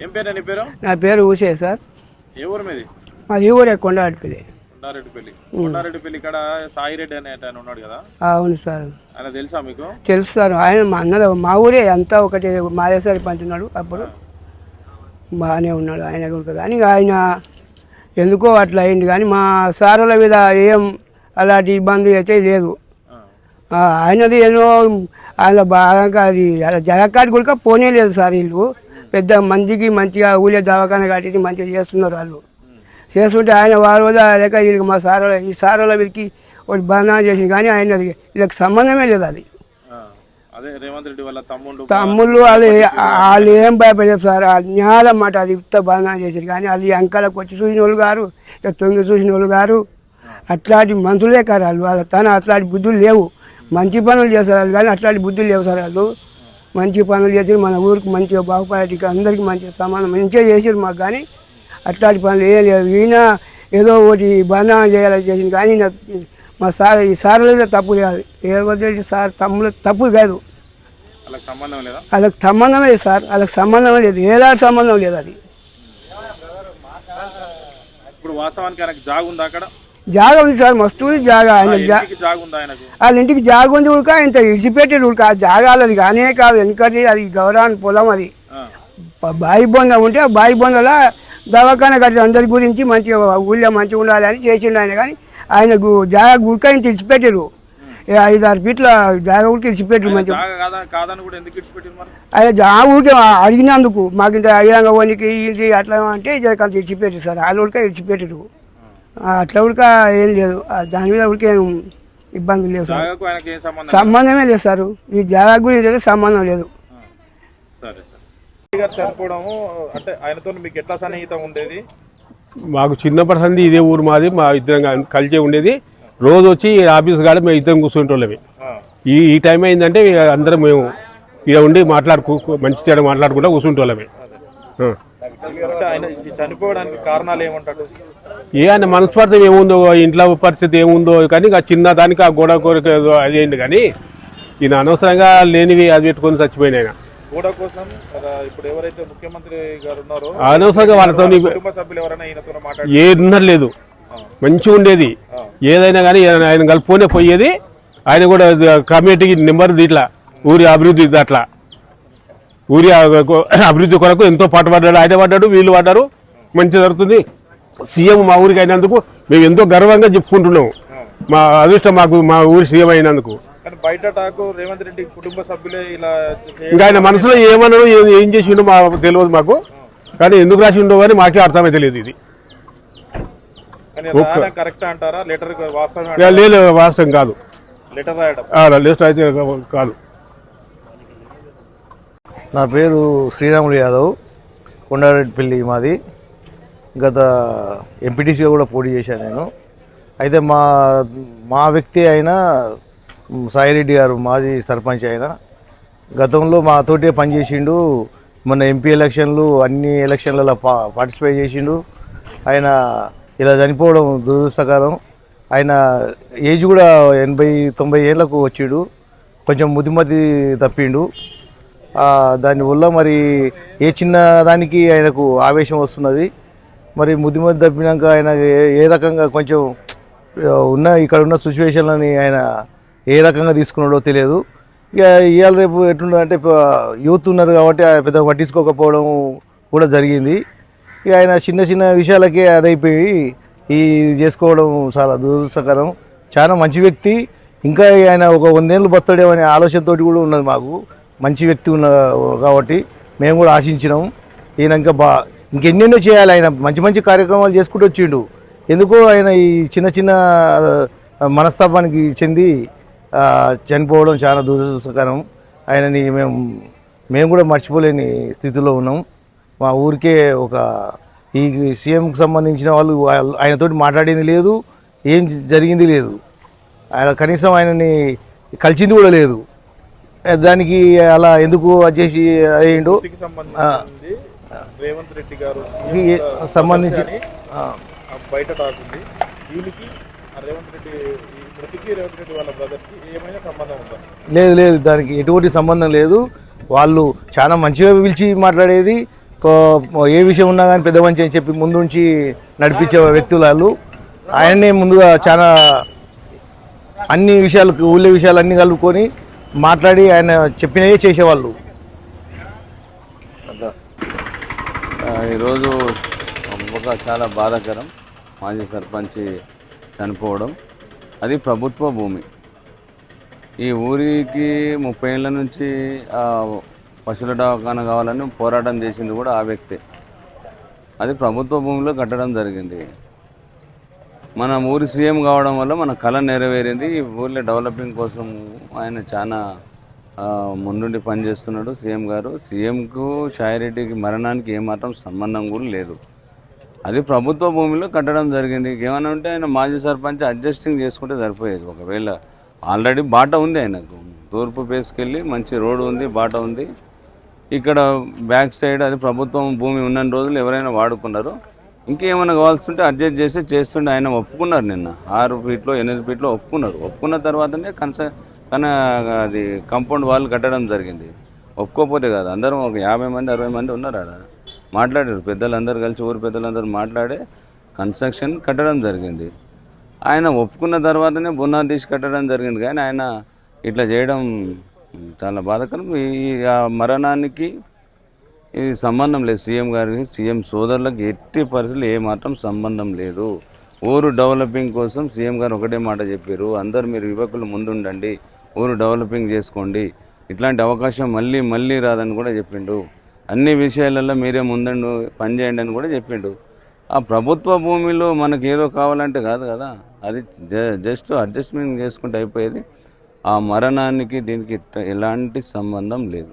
ఏం పేరు నీ పేరు? నా పేరు ఊసే సార్. ఏ ఊరు మీది? మాది ఊరే కొండారెడ్డిపల్లి. కొండారెడ్డిపల్లి ఇక్కడ సాయిరెడ్డి అనే ఆయన ఉన్నాడు కదా? అవును సార్. ఆయన తెలుసా మీకు? తెలుసు సార్. ఆయన మా అన్నది మా ఊరే అంతా ఒకటి మాదేశారి పంచున్నాడు. అప్పుడు బాగానే ఉన్నాడు ఆయన కూడా. కానీ ఆయన ఎందుకో అట్లా అయింది. కానీ మా సారుల మీద ఏం అలాంటి ఇబ్బంది అయితే లేదు. ఆయనది ఏదో ఆయన బాగా అది జగక్కాడి కూడా పోనే లేదు సార్. వీళ్ళు పెద్ద మంచిగా ఊళ్ళో దవాఖాన కట్టి మంచిగా చేస్తున్నారు. వాళ్ళు చేస్తుంటే ఆయన వారు లేక వీళ్ళకి మా సారుల ఈ సారుల వీరికి ఒకటి బంధన చేసింది. కానీ ఆయన వీళ్ళకి సంబంధమే లేదు. అది తమ్ముళ్ళు వాళ్ళు ఏం భయపడలేదు సార్. న్యాల మాట అది ఇంత బంధన చేశారు. కానీ వాళ్ళు అంకలకు వచ్చి చూసిన వాళ్ళు గారు, ఇక తొంగి చూసిన వాళ్ళు గారు అట్లాంటి మనుషులే కారు వాళ్ళు. వాళ్ళ తన అట్లాంటి బుద్ధులు లేవు. మంచి పనులు చేస్తారు వాళ్ళు, కానీ అట్లాంటి బుద్ధులు లేవు సార్. వాళ్ళు మంచి పనులు చేసి మన ఊరికి మంచిగా బాగుపడేటికి అందరికీ మంచిగా సమానం మంచిగా చేసారు మాకు. కానీ అట్లాంటి పనులు ఏం లేవు. ఈయన ఏదో ఒకటి బంధన చేయాలని చేసింది. కానీ మా సార్ ఈ సార్లు తప్పు లేదు. ఏ సార్ తమ్ముడు తప్పు కాదు. వాళ్ళకి సంబంధమే లేదు సార్. వాళ్ళకి సంబంధమే లేదు. ఏలాంటి సంబంధం లేదు. అది ఇప్పుడు వాస్తవానికి ఆయనకు జాగ ఉందా? అక్కడ జాగ ఉంది సార్. మస్తు జాగ. ఆయన వాళ్ళ ఇంటికి జాగ ఉంది ఉడక. ఇంత ఇడిచిపెట్టేది ఉడక. ఆ జాగాలది కానే కాదు. వెనకది అది గౌరవాన్ని పొలం. అది బాయి బొంద ఉంటే ఆ బాయి బొందల దవాఖాన కట్టి అందరి గురించి మంచిగా ఊళ్ళో మంచిగా ఉండాలి అని చేసిండు ఆయన. కానీ ఆయనకు జాగ ఉడక ఇంత ఇడిచిపెట్టారు. 5-6 ఫీట్ల జాగ ఉడికి ఇడిచిపెట్టారు. మంచిగా ఆయన జాగ ఊరికే అడిగినందుకు మాకు ఇంత అయ్యాంగా వనికి ఇది అట్లా అంటే అంత ఇడిచిపెట్టారు సార్. వాళ్ళు ఉడక ఇడిచిపెట్టారు. అట్లా ఉడక ఏం లేదు. దాని మీద ఉడికే ఇబ్బంది లేదు సార్. సంబంధమే లేదు సార్. ఈ జాగా గురించి అయితే సంబంధం లేదు. మాకు చిన్నప్పటి సంది ఇదే ఊరు మాది. మా ఇద్దరం కలిసే ఉండేది. రోజు వచ్చి ఆఫీస్ కాడ మేము ఇద్దరం కూర్చుంటోళ్ళమే. ఈ టైం అయిందంటే అందరం మేము ఇక ఉండి మంచి చెడు మాట్లాడుకుంటా కూర్చుంటోళ్ళమే. చనిపోవడానికి కారణాలు ఏమంటారు? ఆయన మనస్వార్థం ఏముందో, ఇంట్లో పరిస్థితి ఏముందో, కానీ ఆ చిన్న దానికి ఆ గోడ కోరిక అది అయింది. కానీ ఈయన అనవసరంగా లేనివి అది పెట్టుకొని చచ్చిపోయిన ఆయన గోడ కోసం. ఇప్పుడు ఎవరైతే ముఖ్యమంత్రి గారు ఉన్నారో అనవసరంగా వాళ్ళతో ఏదున్నది లేదు. మంచిగా ఉండేది. ఏదైనా కానీ ఆయన కలుపుకొనే పోయేది. ఆయన కూడా కమిటీకి నెంబర్ ఇట్లా ఊరి అభివృద్ధి అట్లా ఊరి అభివృద్ధి కొరకు ఎంతో పాటుపడ్డాడు. ఆయన పడ్డాడు, వీళ్ళు పడ్డారు. మంచి జరుగుతుంది. సీఎం మా ఊరికి అయినందుకు మేము ఎంతో గర్వంగా చెప్పుకుంటున్నాము. మా అదృష్టం మాకు మా ఊరి సీఎం అయినందుకు. బయట టాకు రేవంత్ రెడ్డి కుటుంబ సభ్యులే ఇలా ఇంకా ఆయన మనసులో ఏమన్నాడు, ఏం చేసిండో మాకు తెలియదు మాకు. కానీ ఎందుకు రాసి ఉండో కానీ మాకే అర్థమే తెలియదు. ఇది కరెక్ట్ అంటారా? లెటర్ లేదు, వాస్తవం కాదు. లెటర్ అయితే కాదు. నా పేరు శ్రీరాములు యాదవ్. కొండారెడ్డిపల్లి మాది. గత ఎంపీటీసీగా కూడా పోటీ చేశాను నేను. అయితే మా వ్యక్తి అయిన సాయిరెడ్డి గారు మాజీ సర్పంచ్ అయిన గతంలో మాతోటే పనిచేసిండు. మొన్న ఎంపీ ఎలక్షన్లు అన్ని ఎలక్షన్లలో పార్టిసిపేట్ చేసిండు. ఆయన ఇలా చనిపోవడం దురదృష్టకరం. ఆయన ఏజ్ కూడా 80-90 ఏళ్లకు వచ్చిండు. కొంచెం ముదిమతి తప్పిండు. దానివల్ల మరి ఏ చిన్న దానికి ఆయనకు ఆవేశం వస్తున్నది. మరి ముదిమతి తప్పినాక ఆయన ఏ రకంగా కొంచెం ఇక్కడ ఉన్న సిచ్యువేషన్లని ఆయన ఏ రకంగా తీసుకున్నాడో తెలియదు. ఇక ఇవాళ రేపు ఎట్లుందంటే యూత్ ఉన్నారు కాబట్టి పెద్దగా పట్టించుకోకపోవడం కూడా జరిగింది. ఇక ఆయన చిన్న విషయాలకే అదైపోయి ఈ చేసుకోవడం చాలా దురదృష్టకరం. చాలా మంచి వ్యక్తి. ఇంకా ఆయన ఒక 100 ఏళ్ళు బతడేమో అనే ఆలోచనతో కూడా ఉన్నది మాకు. మంచి వ్యక్తి ఉన్న కాబట్టి మేము కూడా ఆశించినాం. ఈయన ఇంకెన్నెన్నో చేయాలి. ఆయన మంచి కార్యక్రమాలు చేసుకుంటూ వచ్చిండు. ఎందుకో ఆయన ఈ చిన్న మనస్తాపానికి చెంది చనిపోవడం చాలా దురదృష్టకరం. ఆయనని మేము కూడా మర్చిపోలేని స్థితిలో ఉన్నాం. మా ఊరికే ఈ సీఎంకి సంబంధించిన వాళ్ళు ఆయనతోటి మాట్లాడింది లేదు, ఏం జరిగింది లేదు. ఆయన కనీసం ఆయనని కలిసింది కూడా లేదు. దానికి అలా ఎందుకు చేసి అయ్యిండు రేవంత్ రెడ్డి గారు సంబంధించి బయట టాకుంది. దీనికి రేవంత్ రెడ్డి వాళ్ళ బ్రదర్కి ఏమైనా సంబంధం ఉందా? లేదు, దానికి ఎటువంటి సంబంధం లేదు. వాళ్ళు చాలా మంచిగా పిలిచి మాట్లాడేది. ఏ విషయం ఉన్నా కానీ పెద్ద మంచి అని చెప్పి ముందుంచి నడిపించే వ్యక్తులు వాళ్ళు. ఆయన్నే ముందుగా చాలా అన్ని విషయాలకు ఊళ్ళో విషయాలు అన్నీ కలుపుకొని మాట్లాడి ఆయన చెప్పినవే చేసేవాళ్ళు. ఈరోజు ఒక చాలా బాధాకరం, మాజీ సర్పంచ్ చనిపోవడం. అది ప్రభుత్వ భూమి. ఈ ఊరికి 30 ఏళ్ళ నుంచి పశువుల దవాఖాన కావాలని పోరాటం చేసింది కూడా ఆ వ్యక్తే. అది ప్రభుత్వ భూమిలో కట్టడం జరిగింది. మన ఊరి సీఎం కావడం వల్ల మన కళ నెరవేరింది. ఈ ఊళ్ళో డెవలపింగ్ కోసం ఆయన చాలా ముందుండి పనిచేస్తున్నాడు సీఎం గారు. సీఎంకు షాయిరెడ్డికి మరణానికి ఏమాత్రం సంబంధం కూడా లేదు. అది ప్రభుత్వ భూమిలో కట్టడం జరిగింది. ఏమైనా ఉంటే ఆయన మాజీ సర్పంచ్ అడ్జస్టింగ్ చేసుకుంటే సరిపోయేది. ఒకవేళ ఆల్రెడీ బాట ఉంది ఆయనకు, తూర్పు పేసుకెళ్ళి మంచి రోడ్డు ఉంది, బాట ఉంది. ఇక్కడ బ్యాక్ సైడ్ అది ప్రభుత్వం భూమి ఉన్న రోజులు ఎవరైనా వాడుకున్నారు. ఇంకేమైనా కావాల్సి ఉంటే అడ్జస్ట్ చేసి చేస్తుండే. ఆయన ఒప్పుకున్నారు, నిన్న 6 ఫీట్లో 8 ఫీట్లో ఒప్పుకున్నారు. ఒప్పుకున్న తర్వాతనే అది కాంపౌండ్ వాళ్ళు కట్టడం జరిగింది. ఒప్పుకోకపోతే కాదు, అందరం ఒక 50 మంది 60 మంది ఉన్నారు ఆడ, మాట్లాడారు పెద్దలందరూ కలిసి, ఊరు పెద్దలందరూ మాట్లాడే కన్స్ట్రక్షన్ కట్టడం జరిగింది. ఆయన ఒప్పుకున్న తర్వాతనే బునాది తీసి కట్టడం జరిగింది. కానీ ఆయన ఇట్లా చేయడం చాలా బాధాకరం. ఈ మరణానికి ఇది సంబంధం లేదు. సీఎం గారికి, సీఎం సోదరులకు ఎట్టి పరిస్థితులు ఏమాత్రం సంబంధం లేదు. ఊరు డెవలపింగ్ కోసం సీఎం గారు ఒకటే మాట చెప్పారు, అందరు మీరు యువకులు ముందుండండి, ఊరు డెవలపింగ్ చేసుకోండి, ఇట్లాంటి అవకాశం మళ్ళీ రాదని కూడా చెప్పిండు. అన్ని విషయాలలో మీరే ముందండు పనిచేయండి అని కూడా చెప్పిండు. ఆ ప్రభుత్వ భూమిలో మనకి ఏదో కావాలంటే కాదు కదా, అది జస్ట్ అడ్జస్ట్మెంట్ చేసుకుంటే అయిపోయేది. ఆ మరణానికి దీనికి ఎలాంటి సంబంధం లేదు.